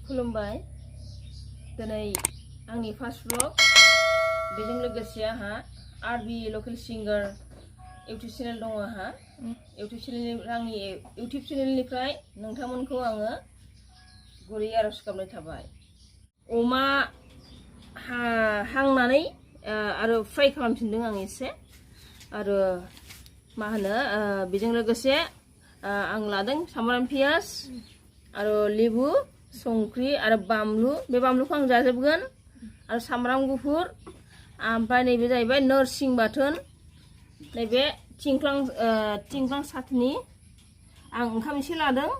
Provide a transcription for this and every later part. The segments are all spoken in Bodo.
खुलुमबाय दिनै आंनि फार्स्ट व्लग बेजों लोगोसे आंहा आरबी लकेल सिंगार इउट्यूब चेनेल दङ आंहा आंनि इउट्यूब चेनेलनिफ्राय नोंथांमोनखौ आङो गुरै आरज गाबनाय थाबाय अमा हांनानै आरो फ्राय खालामफिनदों आं एसे आरो मा होनो बेजों लोगोसे आं लादों सामब्राम पियाज आरो लेबु संख्रि आरो बानलु बे बानलुखौ आं जाजोबगोन आरो सामब्राम गुफुर ओमफ्राय नैबे जाहैबाय नोरसिं बाथोन नैबे थिंख्लां सातनि आं ओंखाम एसे लादों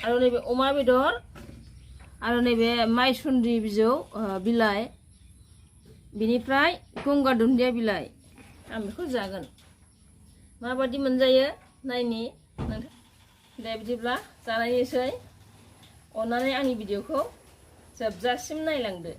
आरो नैबे अमा बेदर आरो नैबे माइसुन्द्रि बिजौ बिलाइ बिनिफ्राय गंगार दुन्दिया बिलाइ आं बेखौ जागोन माबादि मोनजायो नायनि दे बिदिब्ला जानायनिसै अन्नानै आंनि भिडिअखौ जोबजासिम नायलांदो।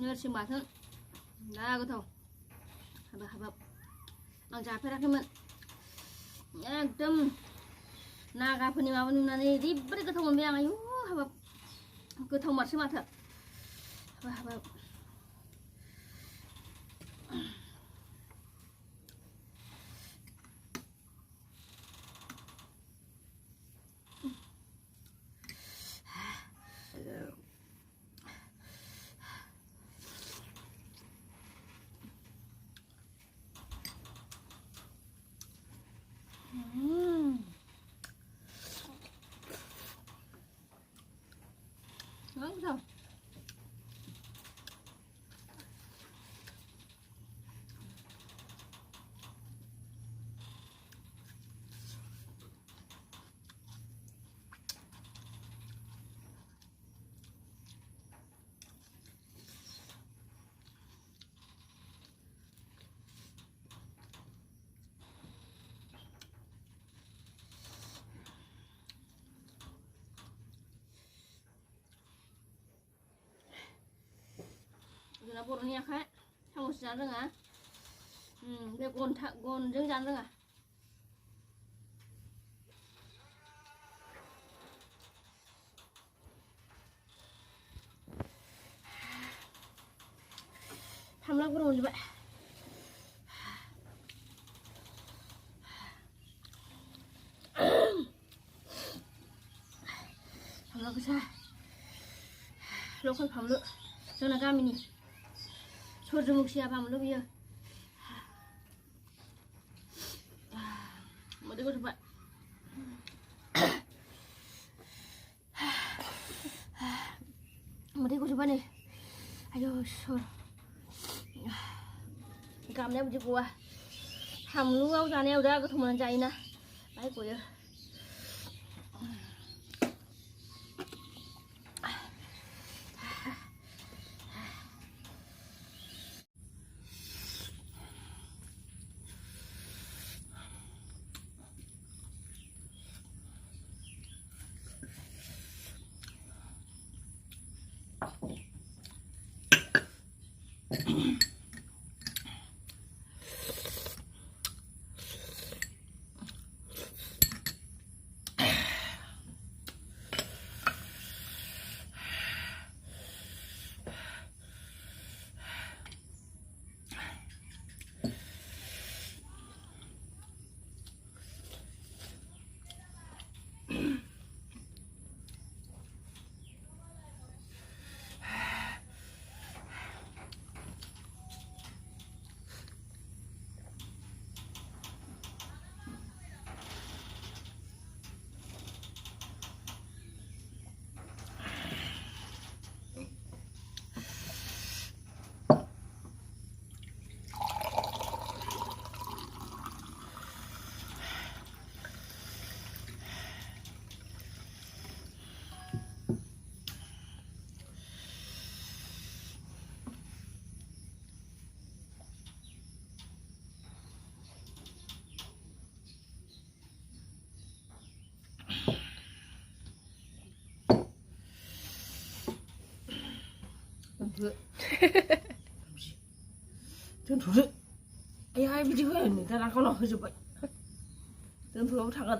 नोरसिं बाथोन दा गोथाव हाबाब हाबाब आं जाफेराखैमोन एकदम नागाफोरनि माबा नुनानै ओरैबायदि गोथाव मोनबाय आं आयु हाबाब गोथाव मारसो माथो हाबाब हाबाब gotow जोंना बर'नि आखाइ साम'स जानो रोङा बे गनजों जानो रोङा थामला गरम मोनजोबबाय फानलु गोसा लकेल फानलु जोंना गामिनि सूर्यमुखिया फानलु बियो मोदै गजोबबाय मोदै गजोबबाय नै आयौ सोर गामनाया बिदि गवा फानलुआव जानायाव दा गोथाव मोननानै जायोना बाहाय गयो दोनथ'दो आइ बिदि होनो दाना गावनाव होजोब्बाय दोनथ'बाबो थागोन